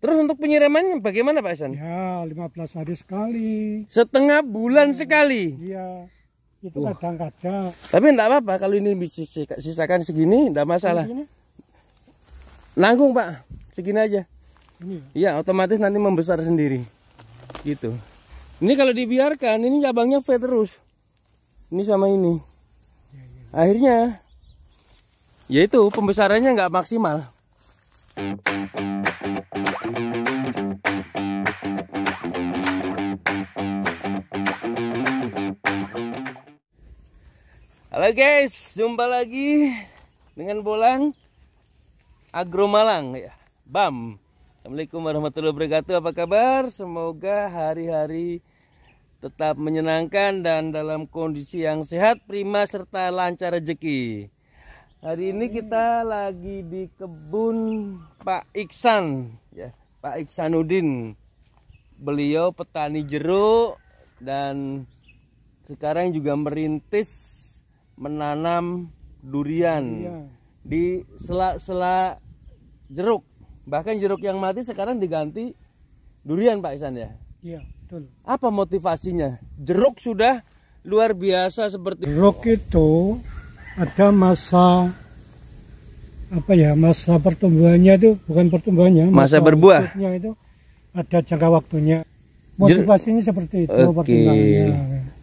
Terus untuk penyiramannya bagaimana Pak Ihsan? Ya 15 hari sekali. Setengah bulan sekali. Iya. Itu kadang-kadang. Tapi enggak apa-apa kalau ini sisakan segini enggak masalah. Ini? Nanggung Pak, segini aja. Ini. Iya, otomatis nanti membesar sendiri. Gitu. Ini kalau dibiarkan, ini cabangnya fade terus. Ini sama ini. Akhirnya, yaitu pembesarannya nggak maksimal. Halo guys, jumpa lagi dengan Bolang Agro Malang ya, BAM. Assalamualaikum warahmatullahi wabarakatuh. Apa kabar? Semoga hari-hari tetap menyenangkan dan dalam kondisi yang sehat, prima serta lancar rezeki. Hari ini kita lagi di kebun Pak Iksan ya, Pak Iksanuddin. Beliau petani jeruk dan sekarang juga merintis menanam durian di sela-sela jeruk. Bahkan jeruk yang mati sekarang diganti durian Pak Ihsan ya? Iya, betul. Apa motivasinya? Jeruk sudah luar biasa seperti jeruk itu ada masa masa pertumbuhannya itu, bukan pertumbuhannya, masa berbuah. Itu ada jangka waktunya. Motivasinya seperti itu.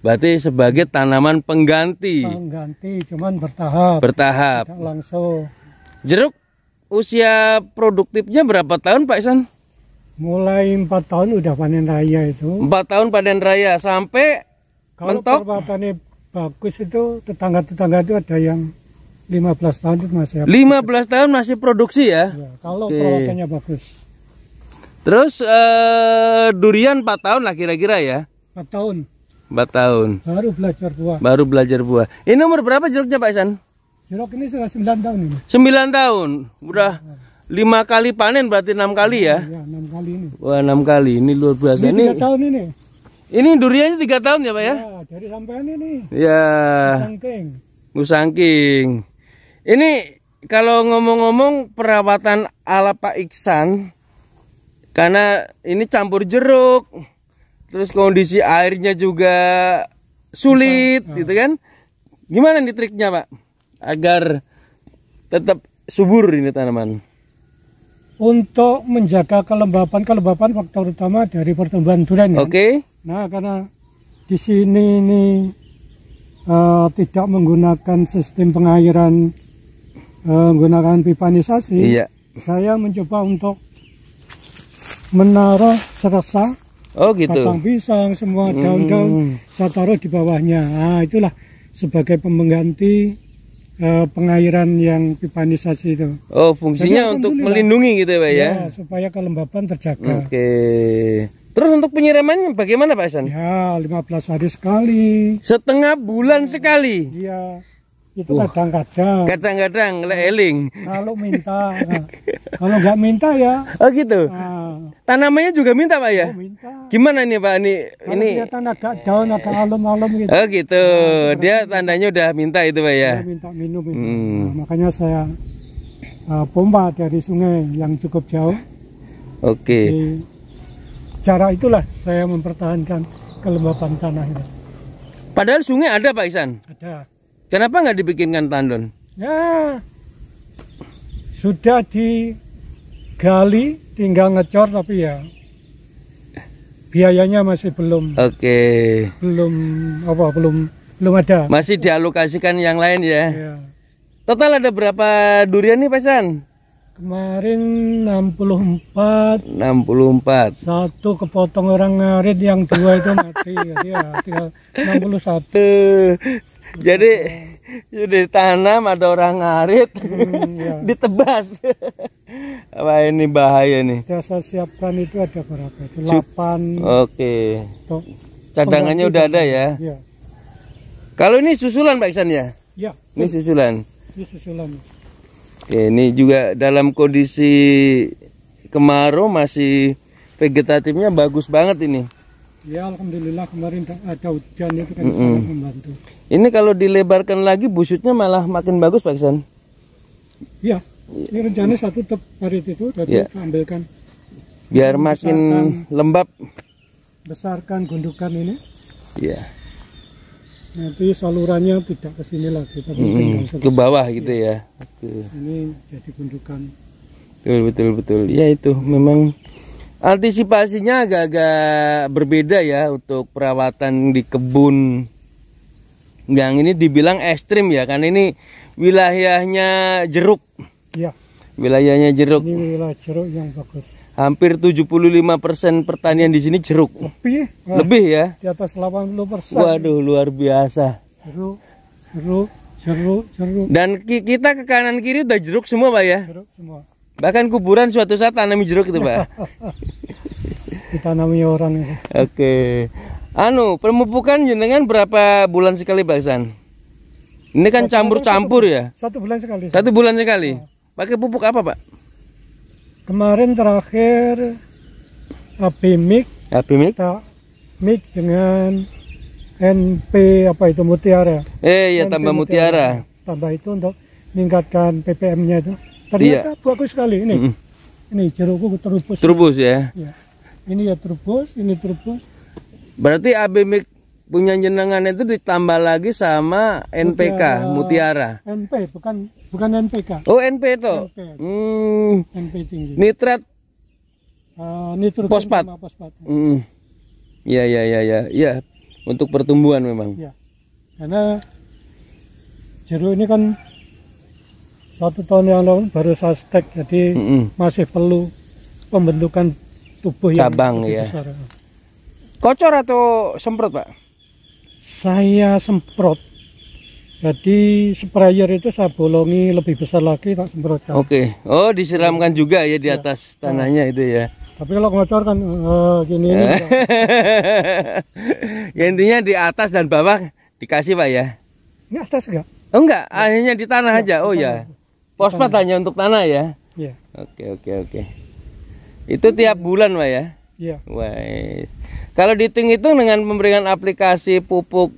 Berarti sebagai tanaman pengganti. Pengganti, cuman bertahap. Bertahap. Tidak langsung. Jeruk usia produktifnya berapa tahun Pak Ihsan? Mulai 4 tahun udah panen raya itu. 4 tahun panen raya sampai kalau mentok. perawatannya bagus itu tetangga-tetangga itu ada yang 15 tahun itu masih. 15 tahun masih produksi ya? Ya, kalau perawatannya bagus. Terus durian 4 tahun lah kira-kira ya? 4 tahun. 4 tahun. Baru belajar buah. Baru belajar buah. Ini umur berapa jeruknya Pak Ihsan? Jeruk ini sudah 9 tahun ini. 9 tahun. Udah 5 kali panen berarti 6 kali ya? Ya, 6 kali ini. Wah, 6 kali. Ini luar biasa. Ini 3 tahun ini. Ini duriannya 3 tahun ya Pak ya? Ya, dari sampean ini. Ya. Ngusangking. Ini kalau ngomong-ngomong perawatan ala Pak Iksan, karena ini campur jeruk, terus kondisi airnya juga sulit, gitu kan? Gimana nih triknya Pak, agar tetap subur ini tanaman? Untuk menjaga kelembapan faktor utama dari pertumbuhan durian. Oke. Nah, karena di sini ini tidak menggunakan sistem pengairan, menggunakan pipanisasi. Iya. Saya mencoba untuk menaruh serasa, batang pisang, semua daun-daun saya taruh di bawahnya. Nah, itulah sebagai pengganti pengairan yang pipanisasi itu. Oh, fungsinya untuk melindungi gitu ya Pak ya? Ya, supaya kelembapan terjaga. Oke. Terus untuk penyiramannya bagaimana Pak Ihsan? Ya 15 hari sekali. Setengah bulan sekali? Iya. Itu kadang-kadang. Kadang-kadang eling. Kalau minta. Nah, kalau nggak minta ya. Oh gitu. Nah, tanamannya juga minta Pak ya? oh, minta. Gimana nih Pak? Ini kelihatan agak daun, agak alum-alum gitu. Oh gitu. Dia tandanya udah minta itu Pak ya? Dia minta minum itu. Nah, makanya saya pompa dari sungai yang cukup jauh. Oke. Di cara itulah saya mempertahankan kelembapan tanah itu. Padahal sungai ada Pak Ihsan? Ada. Kenapa nggak dibikinkan tandon? Ya, sudah digali, tinggal ngecor, tapi ya biayanya masih belum. Oke. Belum ada. Masih dialokasikan yang lain ya? Ya. Total ada berapa durian nih Pak Ihsan? Kemarin 64. 64. Satu kepotong orang ngarit, yang 2 itu mati. Ya, tinggal 61. Jadi ditanam ada orang ngarit, ya. ditebas. Wah ini bahaya nih. Saya siapkan itu ada berapa? Itu 8. Oke. Cadangannya udah ada ya? Ya. Kalau ini susulan Pak Ihsan ya? Ya. Ini susulan. Ini susulan. Oke, ini juga dalam kondisi kemarau masih vegetatifnya bagus banget ini. Ya alhamdulillah kemarin ada hujan itu kan sangat membantu. Ini kalau dilebarkan lagi busutnya malah makin bagus Pak Ihsan. Iya. Ini rencana satu tep parit itu tadi kita ambilkan biar makin lembab. Besarkan gundukan ini. Iya. Nanti salurannya tidak ke sini lagi, tapi ke bawah gitu ya. Ini jadi gundukan. Betul. Ya itu memang antisipasinya agak-agak berbeda ya untuk perawatan di kebun. Yang ini dibilang ekstrim ya, karena ini wilayahnya jeruk. Ya. Wilayahnya jeruk. Ini wilayah jeruk yang bagus. Hampir 75% pertanian di sini jeruk. Lebih? Lebih ya? Di atas 80%. Waduh, luar biasa. Jeruk. Dan kita ke kanan kiri udah jeruk semua, Pak ya? Jeruk semua. Bahkan kuburan suatu saat tanami jeruk itu, Pak. Ditanami orang itu. Oke. Pemupukan jenengan berapa bulan sekali, Pak San? Ini kan campur-campur ya? 1 bulan sekali. 1 bulan sekali. Pakai pupuk apa, Pak? Kemarin terakhir Abimik. Kita mix dengan NP apa itu Mutiara. Ya tambah Mutiara. Tambah itu untuk meningkatkan PPM-nya itu. Ternyata bagus sekali ini. Ini jerukku terubus. Terubus ya? Ya. Ini ya terubus, ini terubus. Berarti Abimik punya jenengan itu ditambah lagi sama NPK Mutiara. NP bukan NPK. Oh, NP itu. NP tinggi. Nitrat. Nitrogen fosfat. Ya. Untuk pertumbuhan memang. Ya. Karena jeruk ini kan 1 tahun yang lalu baru saya stek, jadi masih perlu pembentukan tubuh cabang yang ya. besar. Kocor atau semprot, Pak? Saya semprot. Jadi sprayer itu saya bolongi lebih besar lagi, tak semprotkan. Oke. Oh, disiramkan juga ya di atas tanahnya itu ya. Tapi kalau ngocor kan gini. Ya intinya di atas dan bawah dikasih, Pak ya. Ini atas enggak? Oh enggak, akhirnya di tanah aja. Oh ya. Fosfat hanya untuk tanah ya. Iya. Oke. Itu tiap bulan, Pak ya. Iya. Wah. Kalau dihitung-hitung dengan memberikan aplikasi pupuk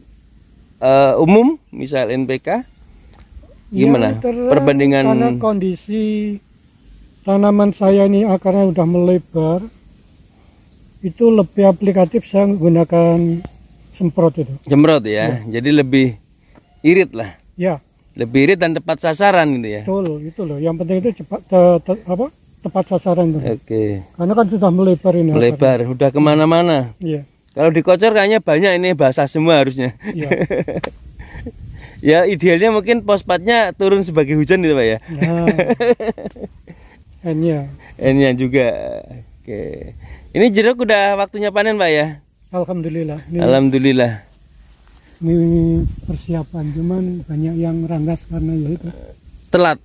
umum, misal NPK, gimana perbandingan? Karena kondisi tanaman saya ini akarnya udah melebar, itu lebih aplikatif saya menggunakan semprot itu. Semprot ya, jadi lebih irit lah. Ya. Lebih irit dan tepat sasaran gitu ya. Betul, itu loh. Yang penting itu tepat sasaran itu. Oke. Karena kan sudah melebar ini. Melebar, udah kemana-mana. Iya. Kalau dikocor kayaknya banyak ini basah semua harusnya. Iya. Ya idealnya mungkin fosfatnya turun sebagai hujan gitu, Pak ya. N-nya juga. Oke. Ini jeruk udah waktunya panen, Pak ya? Alhamdulillah. Alhamdulillah. Ini persiapan, cuman banyak yang ranggas karena ya itu. Telat.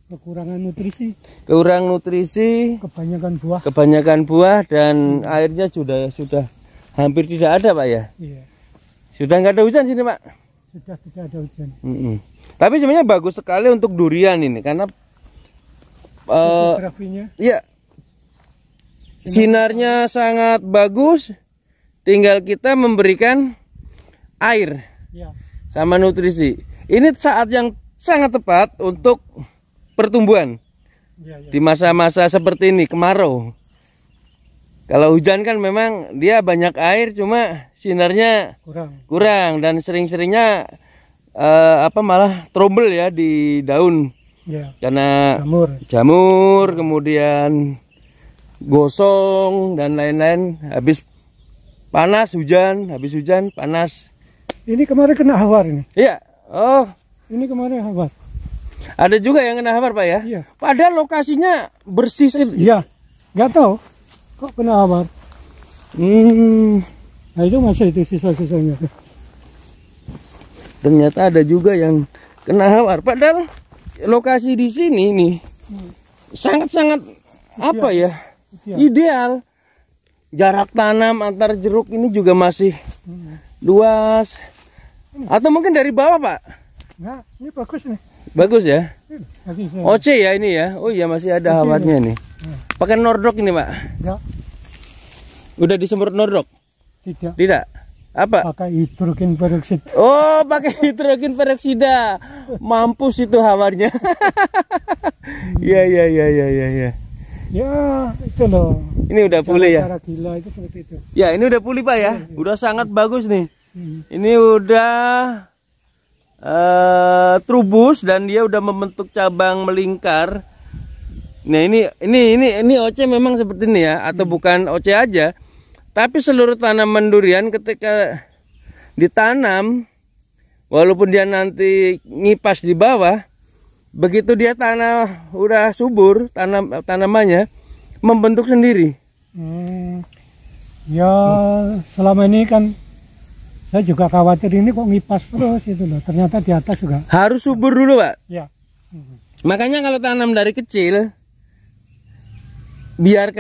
Kekurangan nutrisi. Kurang nutrisi. Kebanyakan buah dan airnya sudah hampir tidak ada, Pak ya? Iya. Sudah nggak ada hujan sini, Pak? Sudah tidak ada hujan. Tapi sebenarnya bagus sekali untuk durian ini karena fotografinya. Iya. Sinarnya sangat bagus. Tinggal kita memberikan air sama nutrisi. Ini saat yang sangat tepat untuk pertumbuhan di masa-masa seperti ini, kemarau. Kalau hujan kan memang dia banyak air, cuma sinarnya kurang dan sering-seringnya malah trouble ya di daun karena jamur, kemudian gosong dan lain-lain. Habis hujan panas. Ini kemarin kena hawar ini. Iya. Oh, ini kemarin hawar. Ada juga yang kena hawar, Pak ya? Iya. Padahal lokasinya bersih sekali. Iya. Nggak tahu kok kena hawar. Nah itu masih itu sisa-sisanya. Ternyata ada juga yang kena hawar. Padahal lokasi di sini nih sangat-sangat ideal. Jarak tanam antar jeruk ini juga masih luas. Atau mungkin dari bawah, Pak? Nah, ini bagus nih. Bagus ya? OC ya ini ya? Oh iya masih ada hawarnya nih. Pakai Nordok ini, Pak? Enggak. Udah disemprot Nordok? Tidak. Apa? Pakai hidrogen peroksida. Oh, pakai hidrogen peroksida. Mampus itu hawarnya. Iya. Ya, itu loh. Ini udah pulih ya? Cara gila itu seperti itu. Ya, ini udah pulih Pak ya? Udah sangat bagus nih. Ini udah trubus dan dia udah membentuk cabang melingkar. Nah, ini oce memang seperti ini ya, atau bukan oce aja. Tapi seluruh tanaman durian ketika ditanam, walaupun dia nanti ngipas di bawah, begitu dia tanah udah subur, tanamannya membentuk sendiri. Ya, selama ini kan saya juga khawatir ini kok ngipas terus itu loh. Ternyata di atas juga harus subur dulu, Pak. Ya. Makanya kalau tanam dari kecil, biar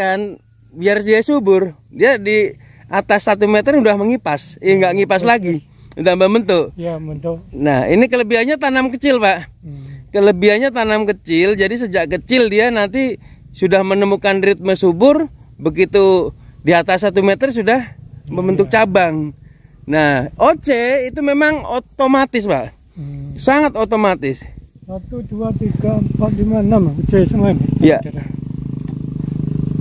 dia subur, dia di atas 1 meter udah mengipas, nggak ngipas lagi, udah membentuk. Ya, bentuk. Nah, ini kelebihannya tanam kecil, Pak. Kelebihannya tanam kecil, jadi sejak kecil dia nanti sudah menemukan ritme subur, begitu di atas 1 meter sudah membentuk cabang. Nah, oce itu memang otomatis, Pak. Sangat otomatis. 1, 2, 3, 4, 5, 6 oce semua ini. Ya.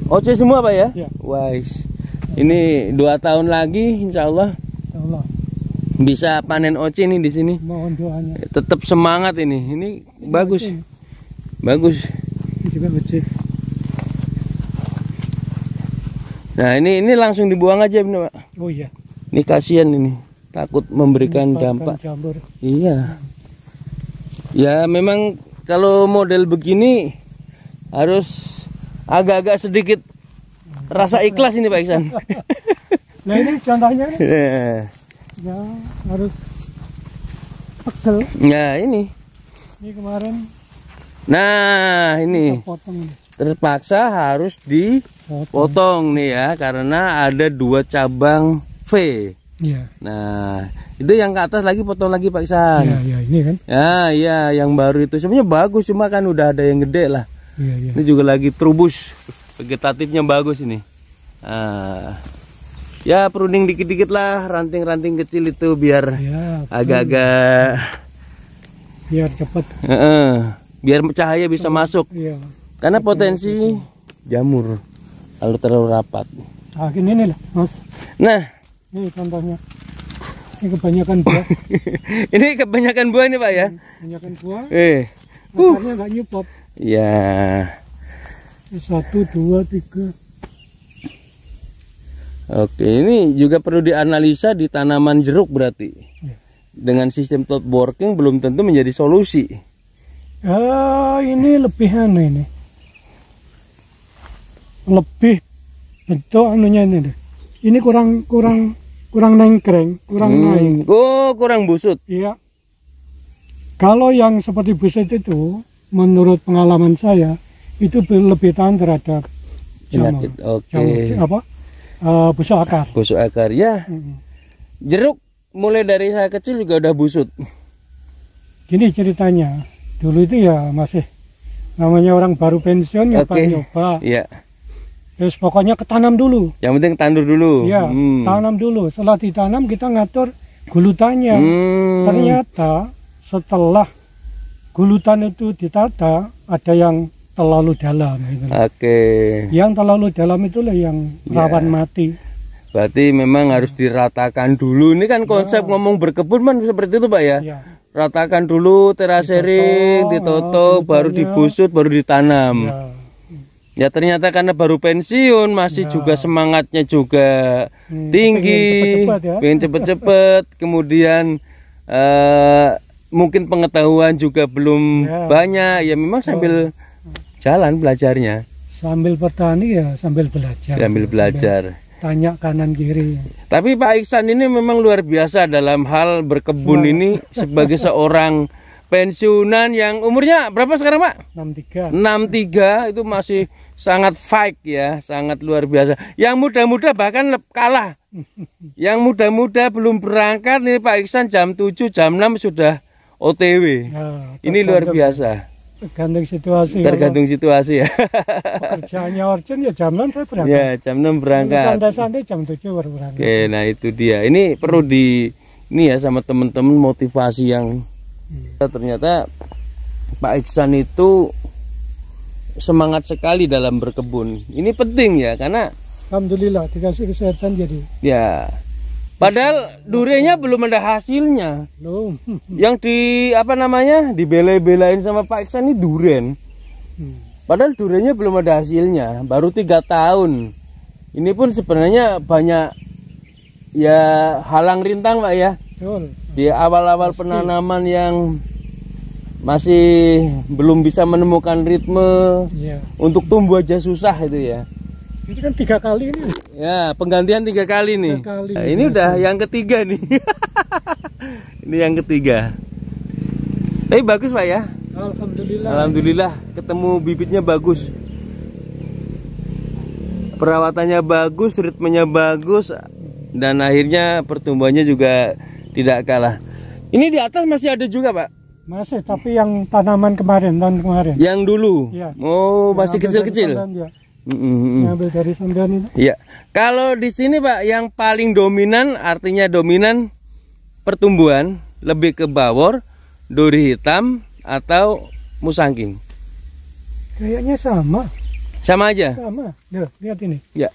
Oce semua, Pak ya? Ya. Wais. Ini 2 tahun lagi insya Allah bisa panen oce nih di sini. Mohon doanya. Tetap semangat ini. Ini bagus. Oce. Bagus. Ini juga oce. Nah, ini langsung dibuang aja, Pak. Oh iya. Ini kasihan ini. Takut memberikan dampak. Jamur. Iya. Ya, memang kalau model begini harus agak-agak sedikit rasa ikhlas ini, Pak Iksan. Nah, ini contohnya nih. Ya, harus pegel. Nah, ini. Ini kemarin. Nah, ini. Potong ini. Terpaksa harus dipotong nih ya, karena ada 2 cabang V. Iya. Nah, itu yang ke atas lagi potong lagi, Pak Iksan. Iya, ini kan. Ya, iya, yang baru itu sebenarnya bagus, cuma kan udah ada yang gede lah. Iya. Ini juga lagi trubus, vegetatifnya bagus ini. Ya, pruning dikit-dikit lah, ranting-ranting kecil itu biar agak-agak biar cepat. Biar cahaya bisa masuk. Iya. Karena potensi jamur kalau terlalu rapat. Nah, ini lah, Mas. Nah, ini contohnya. Ini kebanyakan buah. Ini kebanyakan buah nih, Pak ya. Kebanyakan buah. Akarnya nggak nyupot. Ya. 1, 2, 3. Oke, ini juga perlu dianalisa di tanaman jeruk berarti. Dengan sistem top working belum tentu menjadi solusi. Ini lebih ini. Lebih bentuk anunya ini deh. Ini kurang nengkreng, kurang naik. Oh, kurang busut. Iya. Kalau yang seperti busut itu, menurut pengalaman saya, itu lebih tahan terhadap penyakit. Oke. Busuk akar. Busuk akar ya. Jeruk mulai dari saya kecil juga udah busut. Gini ceritanya, dulu itu ya masih namanya orang baru pensiun nyoba. Iya. Terus pokoknya ketanam dulu. Yang penting tandur dulu. Iya, tanam dulu. Setelah ditanam kita ngatur gulutannya. Ternyata setelah gulutan itu ditata, ada yang terlalu dalam. Gitu. Oke. Yang terlalu dalam itulah yang rawan mati. Berarti memang harus diratakan dulu. Ini kan konsep ngomong berkebun kan seperti itu, Pak ya. Ratakan dulu, terasering, ditutup, baru dibusut, baru ditanam. Ya ternyata karena baru pensiun masih juga semangatnya juga tinggi, pengen cepet-cepet, kemudian mungkin pengetahuan juga belum banyak, ya memang sambil jalan belajarnya. Sambil bertani ya sambil belajar. Sambil belajar. Tanya kanan kiri. Tapi Pak Iksan ini memang luar biasa dalam hal berkebun ini sebagai seorang pensiunan yang umurnya berapa sekarang, Pak? 63. 63 itu masih sangat fight ya, sangat luar biasa. Yang muda-muda bahkan kalah. Yang muda-muda belum berangkat nih Pak Iksan jam 7, jam 6 sudah OTW. Ini luar biasa. Tergantung situasi. Tergantung situasi ya. Pekerjaannya urgent ya jam 6 saya berangkat. Ya, jam 6 berangkat. Santai-santai jam 7 baru berangkat. Oke, nah itu dia. Ini perlu ini ya sama teman-teman motivasi yang ternyata Pak Iksan itu semangat sekali dalam berkebun. Ini penting ya, karena alhamdulillah dikasih kesehatan jadi. Ya. Padahal durenya belum ada hasilnya. Belum. Yang dibela-belain sama Pak Iksan ini duren. Padahal durenya belum ada hasilnya, baru 3 tahun. Ini pun sebenarnya banyak ya halang rintang Pak ya. Betul. Di awal-awal penanaman yang masih belum bisa menemukan ritme, ya. Untuk tumbuh aja susah itu ya. Ini kan 3 kali ini. Ya, penggantian 3 kali nih. 3 kali. Nah, ini udah yang ketiga nih. Ini yang ketiga. Tapi bagus Pak ya. Alhamdulillah. Alhamdulillah ketemu bibitnya bagus. Perawatannya bagus, ritmenya bagus, dan akhirnya pertumbuhannya juga tidak kalah. Ini di atas masih ada juga Pak? Masih, tapi yang tanaman kemarin, tahun kemarin. Yang dulu? Ya. Oh, masih kecil-kecil? Ngambil dari sampean itu. Iya. Kalau di sini Pak, yang paling dominan, artinya dominan pertumbuhan, lebih ke bawor, duri hitam, atau musangking? Kayaknya sama. Sama aja? Sama. Loh, lihat ini. Ya.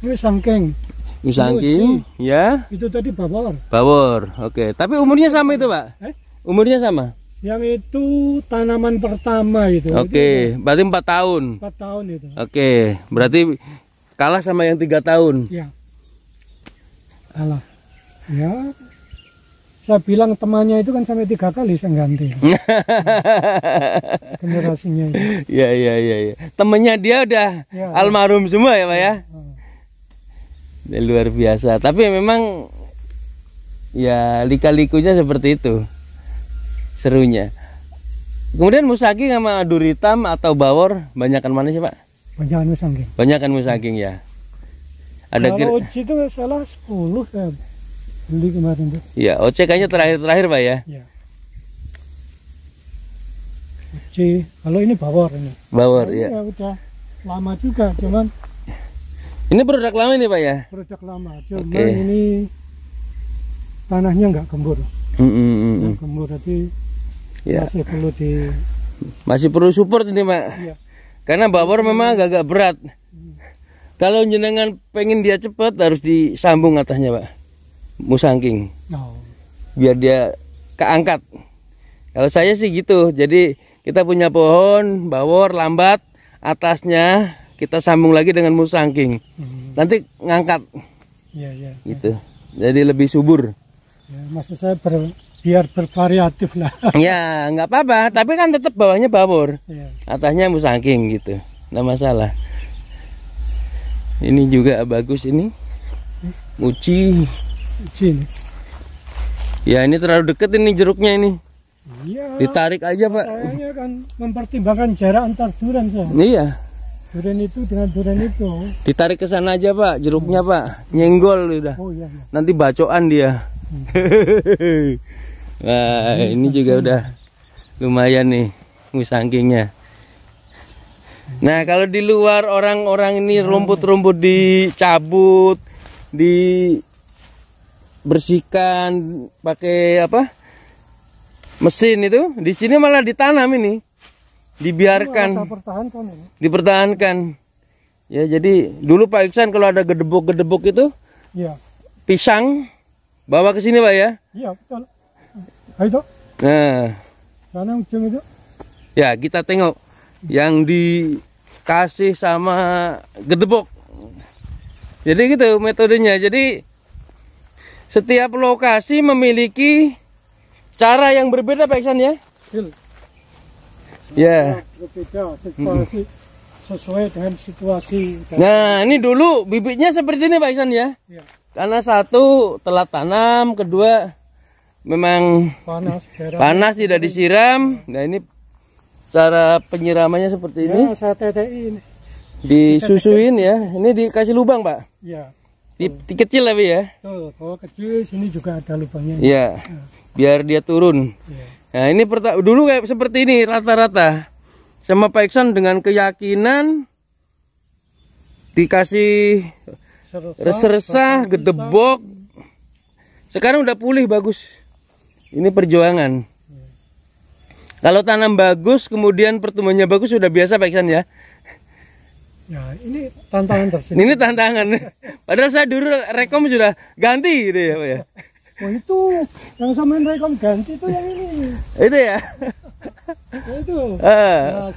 Ini musangking. Musangking, ya. Itu tadi bawor. Bawor, oke. Tapi umurnya sama itu Pak? Umurnya sama? Yang itu tanaman pertama itu. Oke, berarti 4 tahun. 4 tahun itu. Oke, berarti kalah sama yang 3 tahun. Ya. Kalah. Ya. Saya bilang temannya itu kan sampai 3 kali saya ganti. Generasinya itu. Iya. Temennya dia udah ya, almarhum semua ya Pak ya. Luar biasa. Tapi memang ya lika-likunya seperti itu. Serunya. Kemudian musangking sama duri hitam atau bawor banyakan mana sih Pak? Banyakan musangking. Banyakan musangking ya. Ada kalau Oci itu salah 10 saya beli kemarin tuh. Iya, Oci kayaknya terakhir Pak ya. Iya. Oci, kalau ini bawor ini. Bawor nah, ya. Udah lama juga, cuman ini produk lama ini Pak ya? Produk lama, cuman ini tanahnya nggak gembur. Nggak gembur, jadi ya. Masih perlu support ini Pak. Ya. Karena bawor memang agak berat. Kalau jenengan pengen dia cepat harus disambung atasnya Pak, musangking. Biar dia keangkat. Kalau saya sih gitu. Jadi kita punya pohon bawor lambat, atasnya kita sambung lagi dengan musangking. Nanti ngangkat. Iya. Gitu. Jadi lebih subur. Ya, maksud saya biar bervariatif lah. Ya, nggak apa-apa. Tapi kan tetap bawahnya bawor, atasnya musangking gitu. Nggak masalah. Ini juga bagus ini. Uci. Ya ini terlalu deket ini jeruknya ini. Iya. Ditarik aja Pak. Saya kan mempertimbangkan jarak antar duren saya. Iya. Duren itu dengan duren itu. Ditarik ke sana aja Pak, jeruknya Pak. Nyenggol udah. Oh iya. Nanti bacokan dia. Nah, ini juga udah lumayan nih musangkingnya. Nah, kalau di luar orang-orang ini rumput-rumput dicabut, dibersihkan pakai apa? Mesin itu, di sini malah ditanam ini. Dibiarkan. Dipertahankan. Ya, jadi dulu Pak Iksan kalau ada gedebok-gedebok itu, ya, pisang bawa ke sini Pak ya? Iya, betul. Ayo. Nah, sana ujung itu. Ya, kita tengok yang dikasih sama gedebok. Jadi gitu metodenya. Jadi setiap lokasi memiliki cara yang berbeda Pak Iksan ya? Ya. Berbeda situasi sesuai dengan situasi. Nah, ini dulu bibitnya seperti ini Pak Iksan ya? Ya. Karena satu telat tanam, kedua memang panas tidak disiram. Nah, ini cara penyiramannya seperti ini. Ya, saya tetein. Disusuin ya. Ini dikasih lubang Pak? Ya. Kecil tapi ya? Betul, kalau kecil sini juga ada lubangnya. Iya. Biar dia turun. Ya. Nah, ini dulu kayak seperti ini rata-rata. Sama Pak Iksan dengan keyakinan dikasih resah, gedebok. Sekarang udah pulih bagus. Ini perjuangan. Kalau tanam bagus, kemudian pertumbuhannya bagus, sudah biasa Pak Iksan ya? Ya, ini tantangan tersendiri. Ini tantangan. Padahal saya dulu rekom sudah ganti gitu ya Pak ya? Oh itu, yang sama rekom ganti itu yang ini. Itu ya? Ya, itu.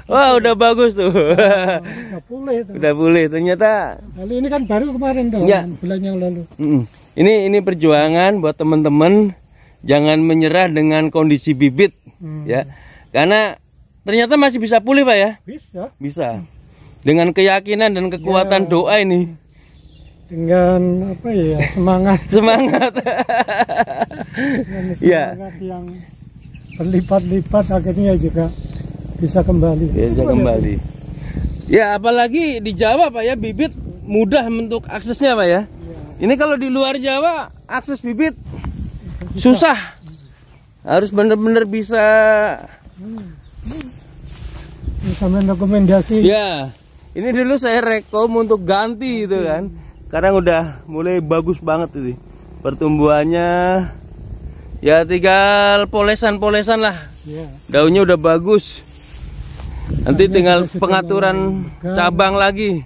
Wah udah bagus tuh. Udah pulih itu. Udah pulih ternyata. Lalu ini kan baru kemarin tuh, Ya. bulan yang lalu. Ini perjuangan buat teman-teman. Jangan menyerah dengan kondisi bibit ya. Karena ternyata masih bisa pulih Pak ya? Bisa. Dengan keyakinan dan kekuatan doa ini. Dengan apa ya, semangat. Semangat. Semangat yang berlipat-lipat akhirnya juga bisa kembali. Bisa kembali. Ya apalagi di Jawa Pak ya, bibit mudah untuk aksesnya Pak ya. Ini kalau di luar Jawa akses bibit susah. Harus benar-benar bisa rekomendasi. Ya, ini dulu saya rekom untuk ganti gitu kan. Sekarang udah mulai bagus banget ini pertumbuhannya. Ya tinggal polesan-polesan lah. Daunnya udah bagus. Nanti tinggal pengaturan cabang lagi.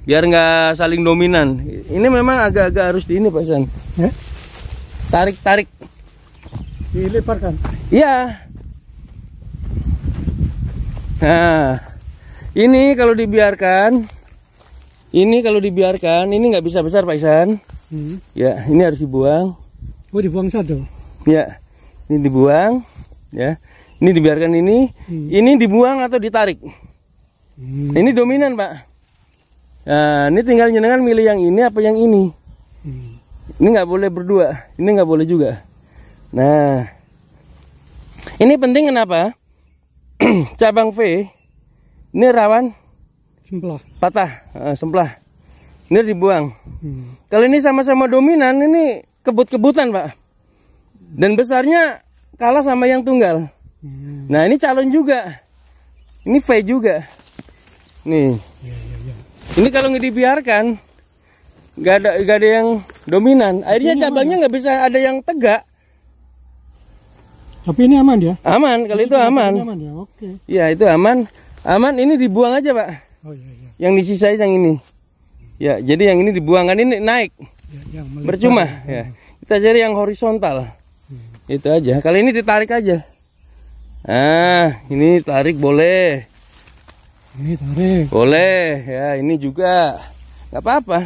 Biar nggak saling dominan. Ini memang agak-agak harus di ini Pak Iksan. Tarik-tarik. Dileparkan. Iya. Nah, ini kalau dibiarkan, ini nggak bisa besar Pak Iksan. Ya, ini harus dibuang. Oh, dibuang satu. Ya, ini dibuang. Ya, ini dibiarkan ini. Ini dibuang atau ditarik. Ini dominan Pak. Nah, ini tinggal jenengan milih yang ini apa yang ini. Ini nggak boleh berdua. Ini nggak boleh juga. Nah, ini penting kenapa? Cabang V ini rawan patah, semplah. Ini dibuang. Kalau ini sama-sama dominan, ini kebut-kebutan Pak. Dan besarnya kalah sama yang tunggal. Nah ini calon juga. Ini V juga. Nih. Ini kalau nggak dibiarkan, nggak ada yang dominan. Akhirnya cabangnya nggak bisa ada yang tegak. Tapi ini aman ya? Aman, kalau itu aman. Ya, oke. Ya itu aman. Aman, ini dibuang aja Pak. Oh iya. Yang disisa yang ini. Ya, jadi yang ini dibuang, kan ini naik. Percuma ya. Kita cari yang horizontal. Itu aja. Kali ini ditarik aja. Nah, ini tarik boleh. Ini tarik. Boleh, ya ini juga. Nggak apa-apa.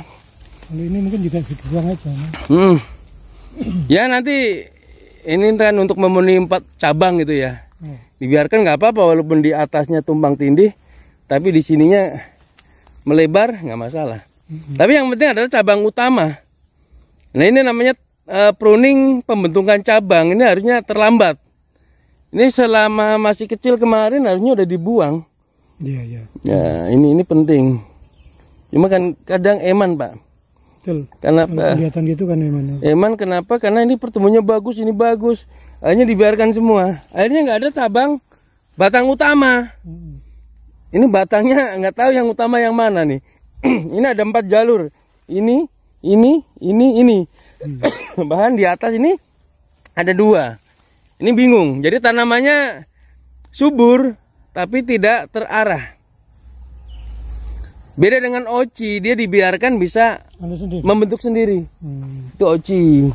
Kalau ini mungkin juga dibuang aja. Ya nanti ini kan untuk memenuhi 4 cabang gitu ya. Dibiarkan nggak apa-apa walaupun di atasnya tumpang tindih, tapi di sininya melebar nggak masalah. Tapi yang penting adalah cabang utama. Nah ini namanya pruning, pembentukan cabang. Ini harusnya terlambat. Ini selama masih kecil kemarin harusnya udah dibuang. Iya. Ya ini penting. Cuma kan kadang eman Pak. Betul. Karena kelihatan gitu kan eman. Eman kenapa? Karena ini pertumbuhannya bagus, ini bagus. Akhirnya dibiarkan semua. Akhirnya nggak ada cabang batang utama. Ini batangnya nggak tahu yang utama yang mana nih. Ini ada 4 jalur. Ini. Bahkan di atas ini ada 2. Ini bingung. Jadi tanamannya subur tapi tidak terarah. Beda dengan oci, dia dibiarkan bisa membentuk sendiri. Itu oci.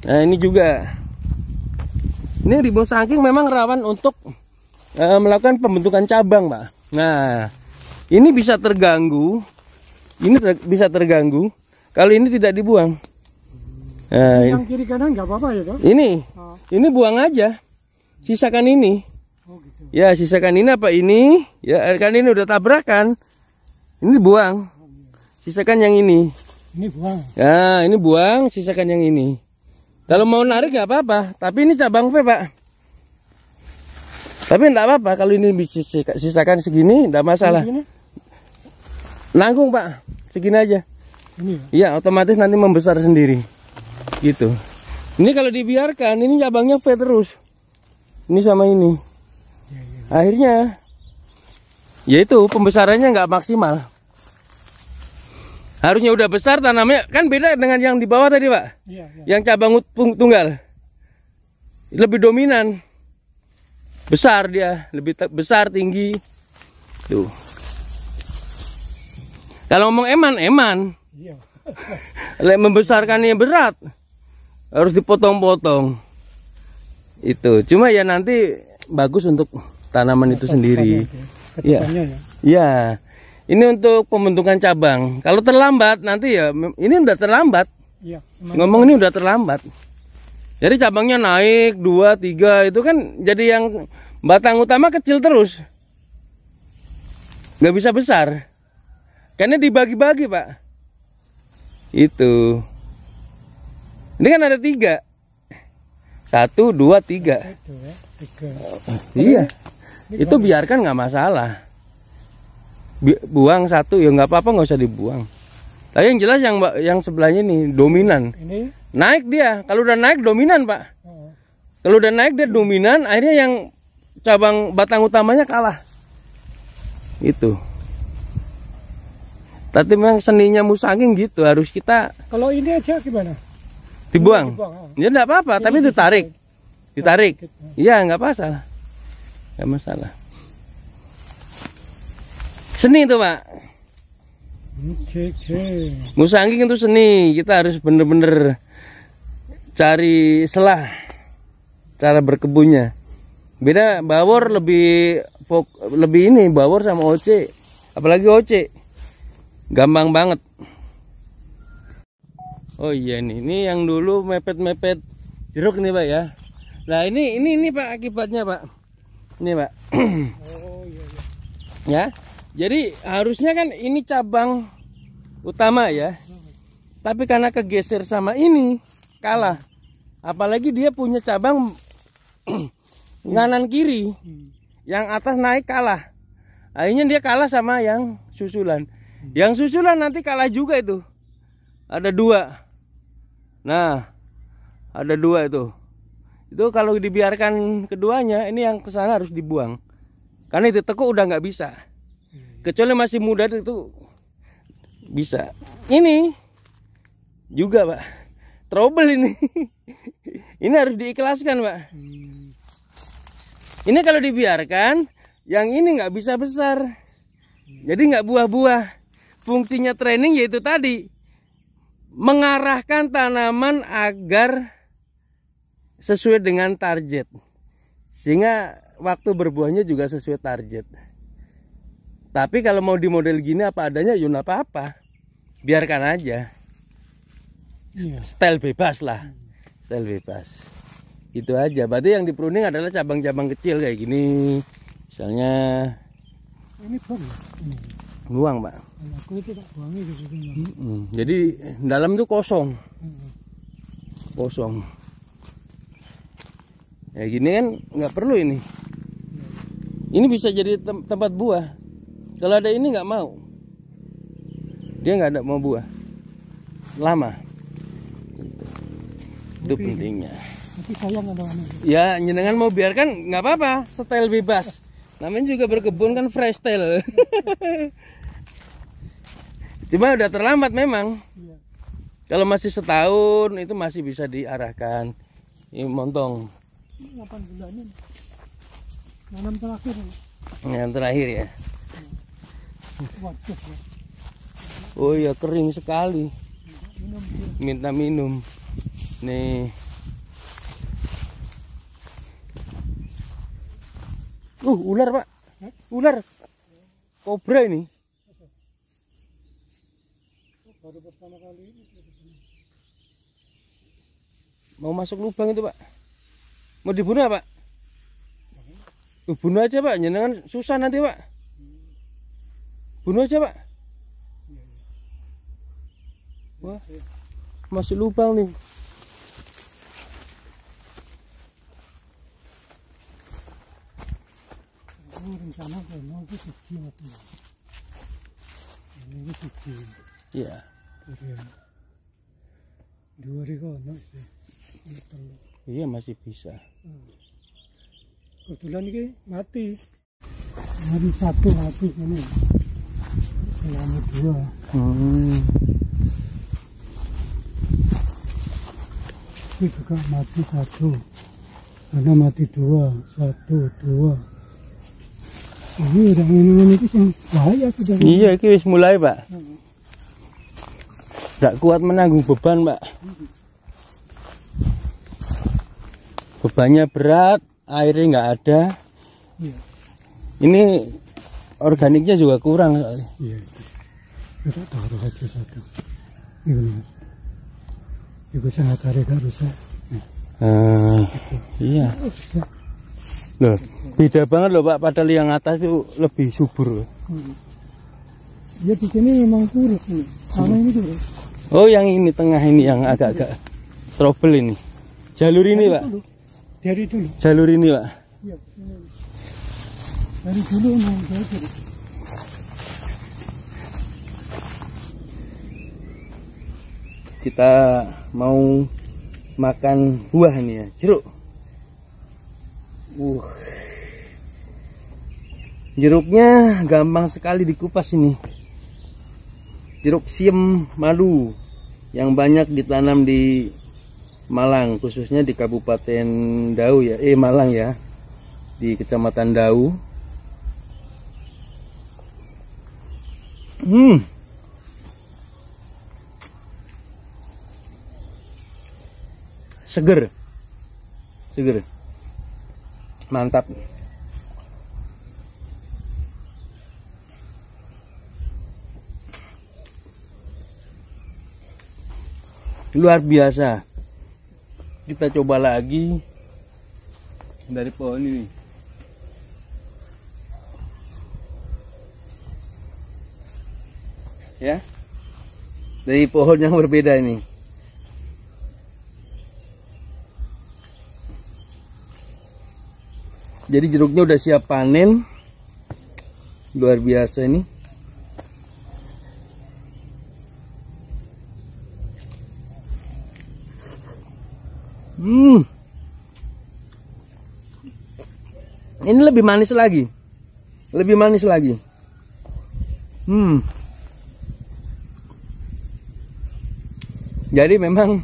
Nah ini juga. Ini rimbun saking memang rawan untuk melakukan pembentukan cabang Pak. Nah ini bisa terganggu. Ini bisa terganggu kalau ini tidak dibuang. Nah, yang kiri kanan nggak apa-apa ya Kak? Ini buang aja. Sisakan ini. Ya sisakan ini apa ini. Ya kan ini udah tabrakan. Ini buang. Sisakan yang ini. Ini buang. Ya ini buang. Sisakan yang ini. Kalau mau narik nggak apa-apa. Tapi ini cabang V Pak. Tapi enggak apa-apa. Kalau ini sisakan segini enggak masalah. Nanggung Pak. Segini aja. Iya otomatis nanti membesar sendiri. Gitu. Ini kalau dibiarkan ini cabangnya V terus. Ini sama ini. Akhirnya yaitu pembesarannya nggak maksimal. Harusnya udah besar tanamnya, kan beda dengan yang di bawah tadi Pak. Yang cabang tunggal lebih dominan. besar dia, lebih besar tinggi. Tuh. Kalau ngomong eman. Iya. Membesarkannya berat. Harus dipotong-potong. Itu. Cuma ya nanti bagus untuk tanaman itu sendiri. Iya. Iya. Ini untuk pembentukan cabang. Kalau terlambat nanti ya ini udah terlambat. Iya. Ngomong ini udah terlambat. Jadi cabangnya naik 2, 3 itu kan jadi yang batang utama kecil terus. Nggak bisa besar. Karena dibagi-bagi, Pak. Itu. Ini kan ada 3. 1, 2, 3. Iya. Itu biarkan nggak masalah. Buang 1 ya nggak apa-apa, nggak usah dibuang. Tapi yang jelas yang sebelahnya nih dominan. Ini naik dia. Kalau udah naik dominan, Pak. Kalau udah naik dia dominan, akhirnya yang cabang batang utamanya kalah. Itu. Tapi memang seninya musangking gitu, harus kita. Kalau ini aja gimana? Dibuang. Ya enggak apa-apa, tapi ditarik. Ditarik. Iya, enggak masalah. Enggak masalah. Seni itu, Pak. Musangking itu seni, kita harus bener-bener cari selah cara berkebunnya. Beda bawor lebih ini bawor sama oce, apalagi oce gampang banget. Oh iya ini yang dulu mepet-mepet jeruk nih, Pak ya. Nah ini Pak akibatnya, Pak. Ini, Pak. Oh iya. Ya. Jadi harusnya kan ini cabang utama ya. Tapi karena kegeser sama ini kalah. Apalagi dia punya cabang nganan kiri. Yang atas naik kalah. Akhirnya dia kalah sama yang susulan. Yang susulan nanti kalah juga itu. Ada 2. Nah, ada 2 itu. Itu kalau dibiarkan keduanya, ini yang kesana harus dibuang. Karena itu tekuk udah nggak bisa. Kecuali masih muda itu bisa. Ini juga, Pak. Trouble ini. Ini harus diikhlaskan, Pak. Ini kalau dibiarkan, yang ini nggak bisa besar. Jadi nggak buah-buah. Fungsinya training yaitu tadi. Mengarahkan tanaman agar sesuai dengan target. Sehingga waktu berbuahnya juga sesuai target. Tapi kalau mau di model gini apa adanya, ya nggak apa-apa. Biarkan aja. Style bebas lah. Style bebas. Itu aja. Berarti yang di pruning adalah cabang-cabang kecil kayak gini. Misalnya. Ini buang, Pak. Aku itu tak buangnya gitu. Jadi dalam itu kosong. Kosong. Ya gini kan nggak perlu ini. Ini bisa jadi tempat buah. Kalau ada ini nggak mau, dia nggak ada mau buah, lama. Itu pentingnya. Tapi sayang ada mana? Ya nyenengan mau biarkan nggak apa-apa, style bebas. Namanya juga berkebun kan freestyle. Cuma udah terlambat memang. Iya. Kalau masih setahun itu masih bisa diarahkan. Ini montong. 8 bulan ini. Nanam terakhir. Yang terakhir ya. Oh iya kering sekali. Minta minum. Nih. Ular, Pak. Ular. Kobra ini. Baru pertama kali ini. Mau masuk lubang itu, Pak. Mau dibunuh, Pak? Bunuh aja, Pak. Jangan susah nanti, Pak. Bunuh aja, Pak. Wah, masih lubang nih. Rencana mau itu kecil. Ini kecil. Iya. Dua ribu sih. Iya masih bisa. Kebetulan ini mati. Hari 1 mati ini. Selama 2. Ini juga mati 1. Karena mati 2, 1, 2. Ini udah minuman itu yang bahaya sudah. Iya, ini wis mulai, Pak. Tidak kuat menanggung beban, Pak. Bebannya berat, airnya nggak ada. Iya. Ini organiknya juga kurang. Iya. Kita taruh aja satu. Ini Mas. Ibu sangat tarik rusak. Iya. Loh, beda banget loh Pak, padahal yang atas itu lebih subur. Ya di sini memang kurus ini. Sama ini kurus. Oh, yang ini tengah ini yang agak-agak trouble ini. Jalur ini, Pak. Dari dulu. Jalur ini, Pak. Iya. Dari dulu memang dari. Kita mau makan buah nih ya, jeruk. Jeruknya gampang sekali dikupas ini. Jeruk siem madu yang banyak ditanam di Malang, khususnya di Kabupaten Dau ya, Malang ya, di Kecamatan Dau. Seger, seger, mantap. Luar biasa. Kita coba lagi dari pohon ini. Ya, dari pohon yang berbeda ini. Jadi jeruknya udah siap panen. Luar biasa ini. Ini lebih manis lagi. Lebih manis lagi. Jadi memang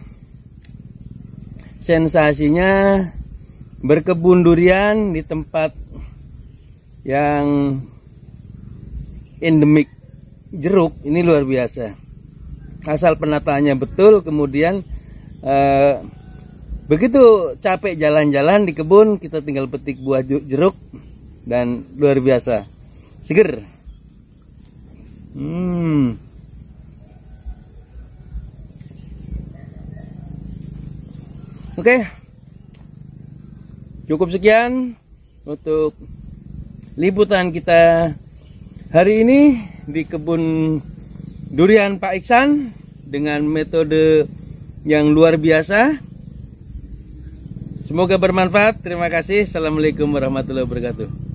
sensasinya berkebun durian di tempat yang endemik jeruk ini luar biasa. Asal penataannya betul, kemudian begitu capek jalan-jalan di kebun, kita tinggal petik buah jeruk dan luar biasa seger. Oke. Cukup sekian untuk liputan kita hari ini di kebun durian Pak Iksan dengan metode yang luar biasa. Semoga bermanfaat. Terima kasih. Assalamualaikum warahmatullahi wabarakatuh.